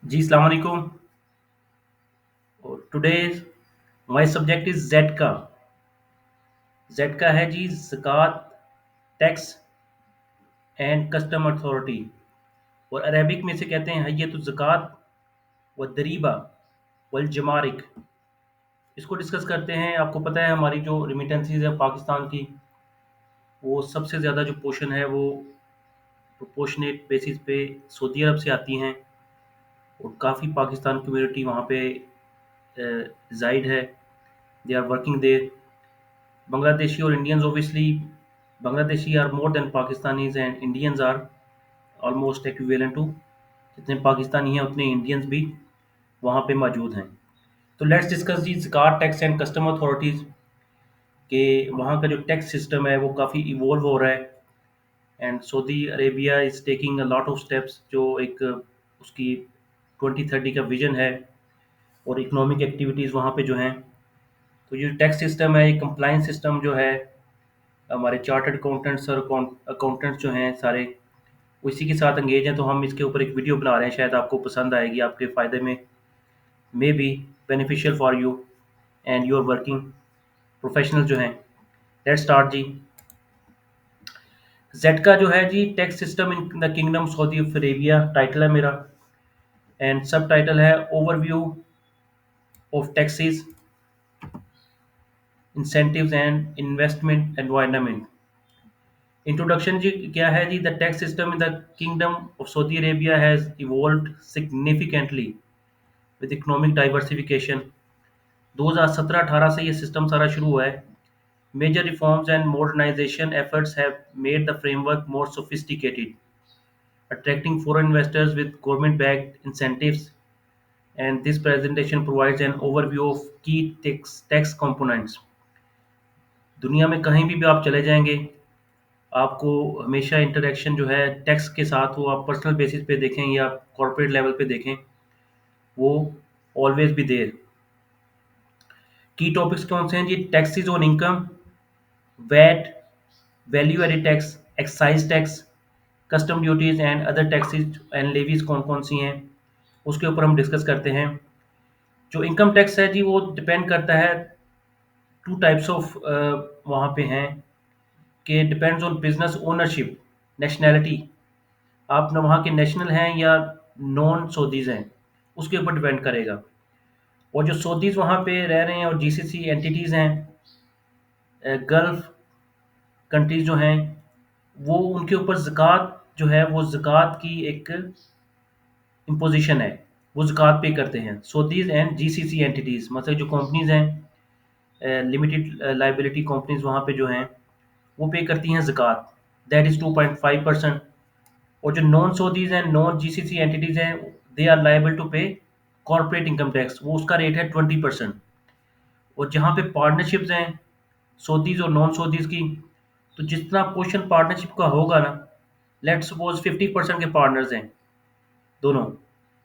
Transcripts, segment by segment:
जी अस्सलाम वालेकुम। Today my subject is Z का। जेड का है जी ज़कात, टैक्स एंड कस्टम अथॉरिटी। और अरेबिक में से कहते हैं हय्यतुल ज़कात व दरीबा वल जमारिक। इसको डिस्कस करते हैं। आपको पता है हमारी जो रिमिटेंसीज है पाकिस्तान की, वो सबसे ज़्यादा जो पोर्शन है वो प्रोपोर्शनेट बेसिस पे सऊदी अरब से आती हैं। और काफ़ी पाकिस्तान कम्युनिटी वहाँ पे रिज़ाइड है। They are working there. Bangladeshi or Indians, obviously, Bangladeshi are more than Pakistanis and Indians are almost equivalent to जितने पाकिस्तानी हैं उतने इंडियंस भी वहाँ पे मौजूद हैं। तो लेट्स डिस्कस जी ज़कात टैक्स एंड कस्टम अथॉरिटीज़ के वहाँ का जो टैक्स सिस्टम है वो काफ़ी इवॉल्व हो रहा है। And Saudi Arabia is taking a lot of steps जो एक उसकी 2030 का विजन है और इकोनॉमिक एक्टिविटीज़ वहाँ पे जो हैं। तो ये टैक्स सिस्टम है, ये कंप्लाइंस सिस्टम जो है, हमारे चार्टर्ड अकाउंटेंट्स और अकाउंटेंट्स जो हैं सारे वो इसी के साथ एंगेज हैं। तो हम इसके ऊपर एक वीडियो बना रहे हैं, शायद आपको पसंद आएगी, आपके फ़ायदे में may be beneficial for you and your working professional जो हैं। लेट्स स्टार्ट जी। जेड का जो है जी tax system in the kingdom Saudi Arabia title है मेरा। एंड सब टाइटल है overview of taxes, incentives and investment environment. Introduction जी क्या है जी। The tax system in the kingdom of Saudi Arabia has evolved significantly with economic diversification. 2017-18 से ये system सारा शुरू हुआ है। Major reforms and modernization efforts have made the framework more sophisticated, attracting foreign investors with government-backed incentives. And this presentation provides an overview of key tax components. दुनिया में कहीं भी आप चले जाएंगे, आपको हमेशा इंटरेक्शन जो है टैक्स के साथ, वो आप पर्सनल बेसिस पे देखें या कॉर्पोरेट लेवल पे देखें, वो always be there. Key topics कौन से हैं जी। Taxes on income, VAT, value added tax, excise tax, custom duties and other taxes and levies कौन कौन सी हैं, उसके ऊपर हम डिस्कस करते हैं। जो इनकम टैक्स है जी वो डिपेंड करता है, टू टाइप्स ऑफ वहाँ पे हैं कि depends on business ownership, nationality, आप न वहाँ के नेशनल हैं या नॉन सऊदीज़ हैं, उसके ऊपर डिपेंड करेगा। और जो सऊदीज़ वहाँ पे रह रहे हैं और जीसीसी एंटिटीज़ हैं, गल्फ़ कंट्रीज़ जो हैं, वो उनके ऊपर ज़कात जो है वो ज़कात की एक इम्पोज़िशन है, वो ज़कात पे करते हैं। सऊदीज़ एंड जीसीसी एंटिटीज़ मतलब जो कंपनीज़ हैं, लिमिटेड लायबिलिटी कंपनीज़ वहाँ पे जो हैं, वो पे करती हैं ज़कात, दैट इज़ 2.5%। और जो नॉन सऊदीज़ हैं, नॉन जीसीसी एंटिटीज़ हैं, दे आर लायबल टू पे कॉर्पोरेट इनकम टैक्स, वो उसका रेट है 20%। और जहाँ पे पार्टनरशिप्स हैं सऊदीज़ और नॉन सऊदीज़ की, तो जितना पोर्शन पार्टनरशिप का होगा ना, लेट्स सपोज 50% के पार्टनर्स हैं दोनों,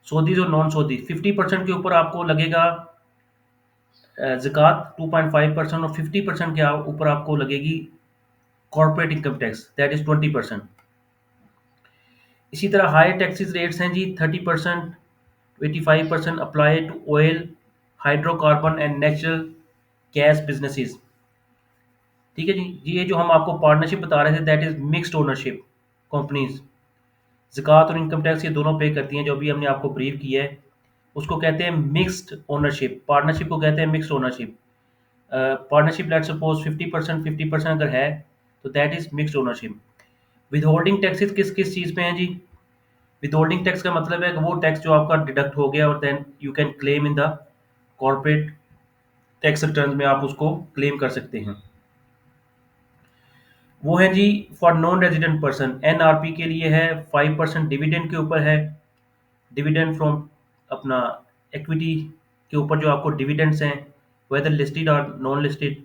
सऊदीज़ और नॉन सऊदीज़, 50% के ऊपर आपको लगेगा ज़कात 2.5%, और 50% के ऊपर आपको लगेगी corporate income tax, that is 20%। इसी तरह हायर टैक्सेस रेट्स हैं जी 30%, 85% apply to oil, hydrocarbon and natural gas businesses. ठीक है जी। ये जो हम आपको पार्टनरशिप बता रहे थे, that is mixed ownership companies. ज़कात और इनकम टैक्स ये दोनों पे करती हैं, जो भी हमने आपको ब्रीफ किया है उसको कहते हैं मिक्स्ड ओनरशिप। पार्टनरशिप को कहते हैं mixed ownership. Partnership let's suppose 50% 50% अगर है तो that is mixed ownership. With holding taxes किस किस चीज़ पे हैं जी। विद होल्डिंग टैक्स का मतलब है कि वो टैक्स जो आपका डिडक्ट हो गया और then you can claim in the corporate tax return में, आप उसको क्लेम कर सकते हैं। वो है जी for non resident person, NRP के लिए है 5%, डिविडेंड के ऊपर है, डिविडेंड फ्रॉम अपना इक्विटी के ऊपर जो आपको डिविडेंड्स हैं, वेदर लिस्टेड और नॉन लिस्टेड।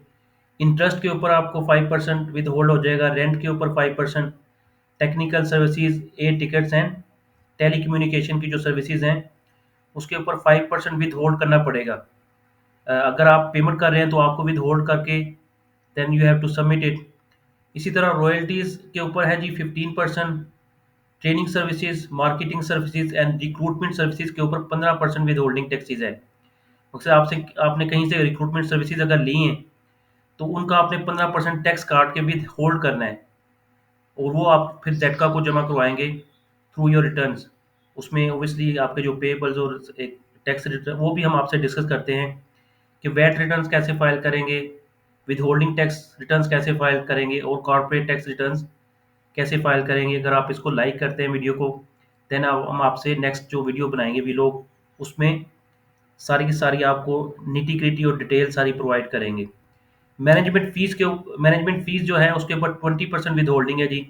इंटरेस्ट के ऊपर आपको 5% विद होल्ड हो जाएगा, रेंट के ऊपर 5%, technical services, air tickets and telecommunication की जो सर्विसेज हैं उसके ऊपर 5% विद होल्ड करना पड़ेगा। अगर आप पेमेंट कर रहे हैं तो आपको विद होल्ड करके then you have to submit it. इसी तरह रॉयल्टीज़ के ऊपर है जी 15%, training services, marketing services and recruitment services के ऊपर 15% विद होल्डिंग टैक्सेज है। अक्सर आपसे आपने कहीं से रिक्रूटमेंट सर्विसेज अगर ली हैं तो उनका आपने 15% टैक्स काट के विद होल्ड करना है, और वो आप फिर जेटका को जमा करवाएंगे थ्रू योर रिटर्न्स। उसमें ओबियसली आपके जो पेबल्स और एक टैक्स रिटर्न वो भी हम आपसे डिस्कस करते हैं कि वैट रिटर्न्स कैसे फाइल करेंगे, विद होल्डिंग टैक्स रिटर्न्स कैसे फाइल करेंगे, और कॉर्पोरेट टैक्स रिटर्न्स कैसे फाइल करेंगे। अगर आप इसको लाइक करते हैं वीडियो को, देन हम आपसे नेक्स्ट जो वीडियो बनाएंगे भी लोग, उसमें सारी की सारी आपको निटी ग्रिटी और डिटेल सारी प्रोवाइड करेंगे। मैनेजमेंट फीस जो है उसके ऊपर 20% विद होल्डिंग है जी।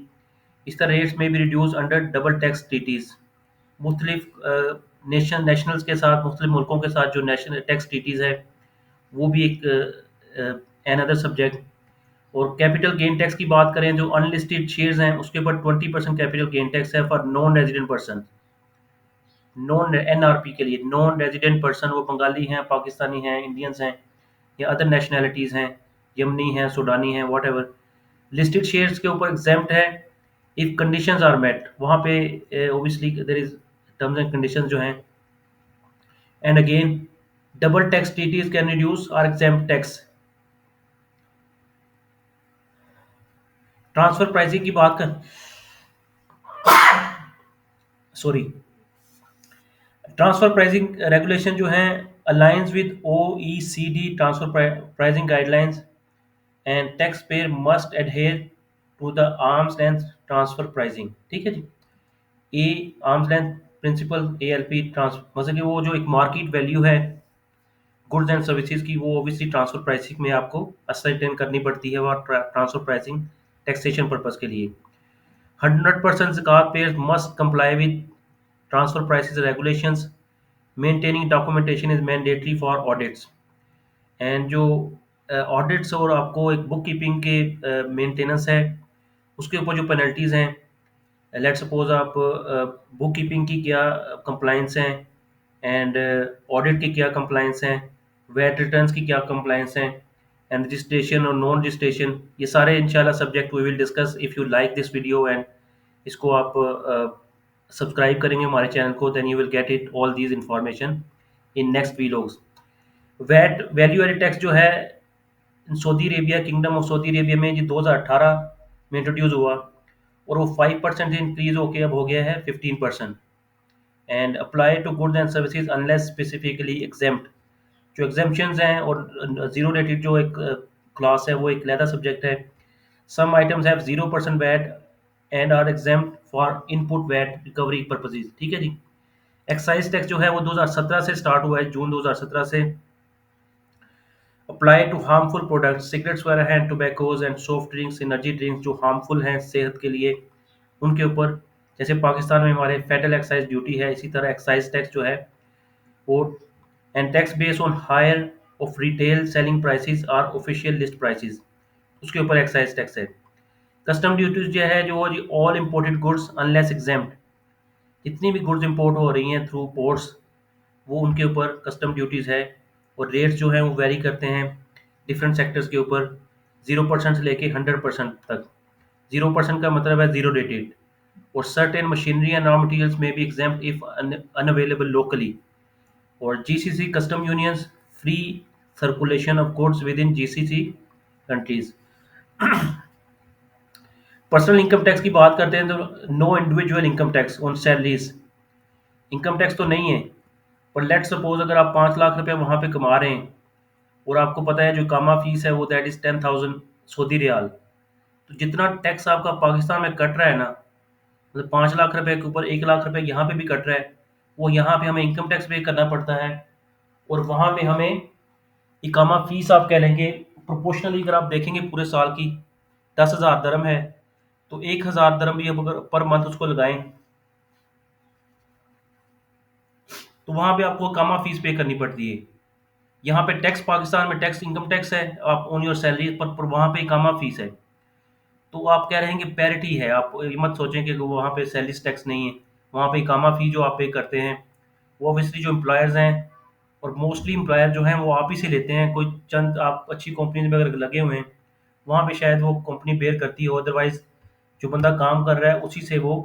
इस तरह रेट्स में भी reduce under double tax treaties. मुख्तलिफ नेशनल्स के साथ, मुख्तलिफ मुल्कों के साथ जो नेशनल टैक्स ट्रीटीज है वो भी एक अनदर सब्जेक्ट। और कैपिटल गेन टैक्स की बात करें, जो अनलिस्टेड शेयर्स हैं उसके ऊपर 20% कैपिटल गेन टैक्स है for non resident person. Non NRP के लिए नॉन रेजिडेंट पर्सन, वो बंगाली हैं, पाकिस्तानी हैं, इंडियंस हैं या अदर नेशनैलिटीज़ हैं, यमनी हैं, सूडानी हैं, वॉट एवर। लिस्टेड शेयर्स के ऊपर एग्जाम्प्ट है इफ कंडीशंस आर मेट। वहाँ पे obviously there is terms and conditions जो हैं। And again double tax treaties can reduce or exempt tax. Transfer pricing की बात कर, सॉरी, ट्रांसफर प्राइसिंग रेगुलेशन जो है aligns with OECD transfer pricing guidelines, and tax payer must adhere to the arm's length transfer pricing. ठीक है जी। A arm's length principle ALP trans, मतलब कि वो जो एक मार्केट वैल्यू है गुड्स एंड सर्विसेज की, वो ऑब्वियसली ट्रांसफर प्राइसिंग में आपको असरटेन करनी पड़ती है, और ट्रांसफर प्राइसिंग टैक्सेशन पर्पज के लिए 100% ज़कात payers must comply with transfer prices regulations. Maintaining documentation is mandatory for audits. And जो ऑडिट्स और आपको एक बुक कीपिंग के मेंटेनेंस है, उसके ऊपर जो पेनल्टीज़ हैं, लेट सपोज आप बुक कीपिंग की क्या कंप्लाइंस हैं, एंड ऑडिट की क्या कंप्लाइंस हैं, वैट रिटर्न्स की क्या कंप्लाइंस हैं, एंड रजिस्ट्रेशन और नॉन रजिस्ट्रेशन, ये सारे इंशाल्लाह subject we will discuss if you like this video. And इसको आप सब्सक्राइब करेंगे हमारे चैनल को, then you will get it all these information in next videos. VAT value added tax जो है Saudi Arabia, kingdom of Saudi Arabia में जी 2018 में इंट्रोड्यूस हुआ, और वो 5% इंक्रीज होके अब हो गया है 15%। And apply to goods and services unless specifically exempt. जो एग्जेम्पशंस हैं और जीरो रेटेड जो एक क्लास है वो एक अलहदा सब्जेक्ट है। Some items have 0% VAT and are exempt for input VAT recovery purposes. ठीक है जी। एक्साइज टैक्स जो है वो 2017 से स्टार्ट हुआ है, जून 2017 से। Apply to harmful products, cigarettes वगैरह हैं, tobaccos and soft drinks, energy drinks जो हार्मफुल हैं सेहत के लिए, उनके ऊपर। जैसे पाकिस्तान में हमारे फेडरल एक्साइज ड्यूटी है, इसी तरह एक्साइज टैक्स जो है वो। And tax based on higher of retail selling prices are official list prices, उसके ऊपर एक्साइज टैक्स है। कस्टम ड्यूटीज जो है जो all imported goods unless exempt, जितनी भी गुड्स इंपोर्ट हो रही हैं थ्रू पोर्ट्स, वो उनके ऊपर कस्टम ड्यूटीज़ है। और रेट्स जो हैं वो वेरी करते हैं डिफरेंट सेक्टर्स के ऊपर, 0% से लेके 100% तक। 0% का मतलब है जीरो रेटेड। और certain machinery and raw materials में भी एग्जाम्प्ट इफ अनअवेलेबल लोकली। और GCC custom unions free circulation of goods within GCC countries. Personal income tax की बात करते हैं तो no individual income tax on salaries. Income tax तो नहीं है, पर लेट सपोज अगर आप 5 लाख रुपए वहाँ पे कमा रहे हैं, और आपको पता है जो कामा फीस है वो दैट इज़ 10,000 सऊदी रियाल, तो जितना टैक्स आपका पाकिस्तान में कट रहा है ना, मतलब 5 लाख रुपए के ऊपर 1 लाख रुपए यहाँ पे भी कट रहा है, वो यहाँ पे हमें इनकम टैक्स पे करना पड़ता है। और वहाँ पे हमें इकामा फीस आप कह लेंगे प्रोपोर्शनली, अगर आप देखेंगे पूरे साल की 10,000 दरम है, तो 1,000 दरम भी अब अगर पर मंथ उसको लगाएं तो वहाँ पे आपको इकामा फीस पे करनी पड़ती है। यहाँ पे टैक्स, पाकिस्तान में टैक्स इनकम टैक्स है आप ऑन योर सैलरी पर वहाँ पे इकामा फीस है। तो आप कह रहे हैं कि पैरिटी है, आप ये मत सोचें कि वहाँ पे सैलरीज टैक्स नहीं है। वहाँ पे इकामा फी जो आप पे करते हैं वो ऑब्वियसली जो एम्प्लॉयर्स हैं, और मोस्टली एम्प्लॉयर जो हैं वो आप ही से लेते हैं। कोई चंद आप अच्छी कंपनीज में अगर लगे हुए हैं वहाँ पे शायद वो कंपनी बेयर करती हो, अदरवाइज जो बंदा काम कर रहा है उसी से वो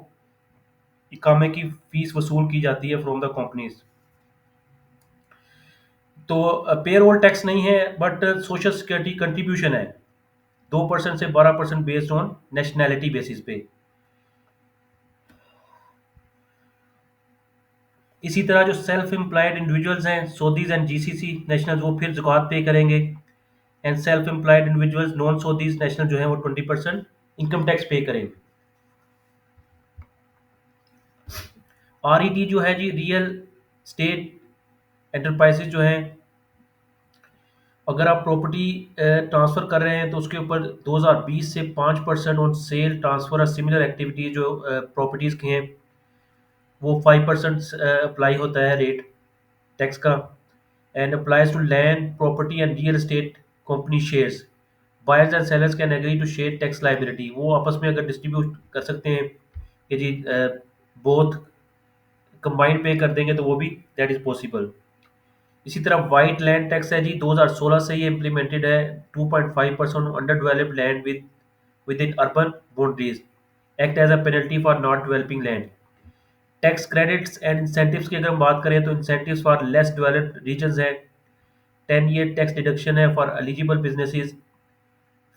इकामे की फीस वसूल की जाती है फ्रॉम द कंपनीज। तो पेरोल टैक्स नहीं है, बट सोशल सिक्योरिटी कंट्रीब्यूशन है, 2% से 12% बेस्ड ऑन नेशनैलिटी बेसिस पे। इसी तरह जो सेल्फ एम्प्लॉयड इंडिविजुअल्स हैं, सऊदीज एंड जीसीसी नेशनल्स, वो फिर ज़कात पे करेंगे। And self employed individuals non Saudis national जो है वो 20% इनकम टैक्स पे करेंगे। आरईटी जो है जी, रियल स्टेट एंटरप्राइजेज जो हैं, अगर आप प्रॉपर्टी ट्रांसफ़र कर रहे हैं तो उसके ऊपर 2020 से 5% ऑन सेल ट्रांसफ़र और सिमिलर एक्टिविटी जो प्रॉपर्टीज़ की हैं, वो 5% अप्लाई होता है रेट टैक्स का। And applies to land property and real estate company shares. Buyers and sellers can agree to share tax liability. वो आपस में अगर डिस्ट्रीब्यूट कर सकते हैं कि जी बोथ कंबाइंड पे कर देंगे, तो वो भी दैट इज़ पॉसिबल। इसी तरह वाइट लैंड टैक्स है जी, 2016 से ये इम्प्लीमेंटेड है। 2.5% under developed land within urban boundaries act as a penalty for not developing land. Tax credits and incentives की अगर हम बात करें तो incentives for less developed regions है। 10 ईयर टैक्स डिडक्शन है for eligible businesses.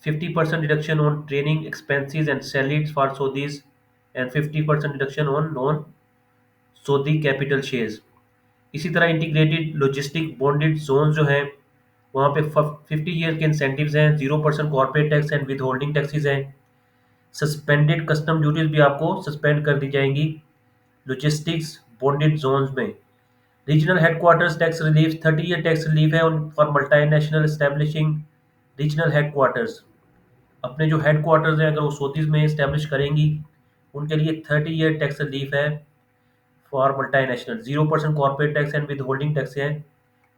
50% deduction on training expenses and salaries for Saudis. And 50% deduction on non Saudi capital shares. इसी तरह इंटीग्रेटेड लॉजिस्टिक बॉन्डेड जोन जो हैं, वहाँ पे 50 ईयर के incentives हैं। 0% corporate tax and withholding taxes हैं। सस्पेंडेड कस्टम ड्यूटीज भी आपको सस्पेंड कर दी जाएंगी लॉजिस्टिक्स बॉन्डेड जोन्स में। Regional headquarters tax relief, 30 year tax relief है for multinational establishing regional headquarters. अपने जो हेडक्वार्टर्स हैं अगर वो सऊदीज में इस्टेब्लिश करेंगी, उनके लिए 30 ईयर टैक्स रिलीफ है for multinational. 0% corporate tax and with holding tax है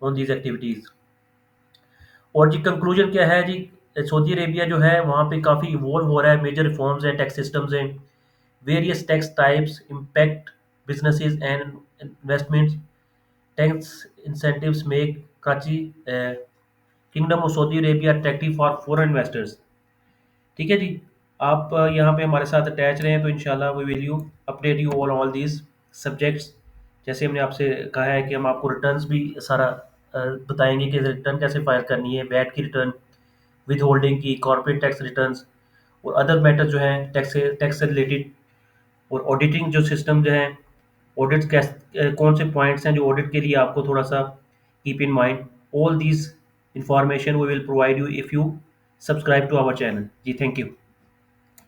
ऑन दीज एक्टिविटीज़। और जी कंक्लूजन क्या है जी, सऊदी अरेबिया जो है वहाँ पे काफ़ी इवॉल्व हो रहा है, मेजर रिफॉर्म्स हैं, टैक्स सिस्टम्स हैं, various tax types impact businesses and investments. Tax incentives make Karachi kingdom of Saudi Arabia attractive for foreign investors. ठीक है जी। आप यहाँ पे हमारे साथ अटैच रहें तो इंशाल्लाह we will you update you all these subjects. जैसे हमने आपसे कहा है कि हम आपको रिटर्न्स भी सारा बताएंगे कि रिटर्न कैसे फाइल करनी है, वैट की रिटर्न, विद होल्डिंग की, कॉर्पोरेट टैक्स रिटर्न्स और अदर मैटर जो हैं टैक्स से रिलेटेड। और ऑडिटिंग जो सिस्टम जो है, ऑडिट कौन से पॉइंट्स हैं जो ऑडिट के लिए आपको थोड़ा सा keep in mind. All these information we will provide you if you subscribe to our channel जी। Thank you.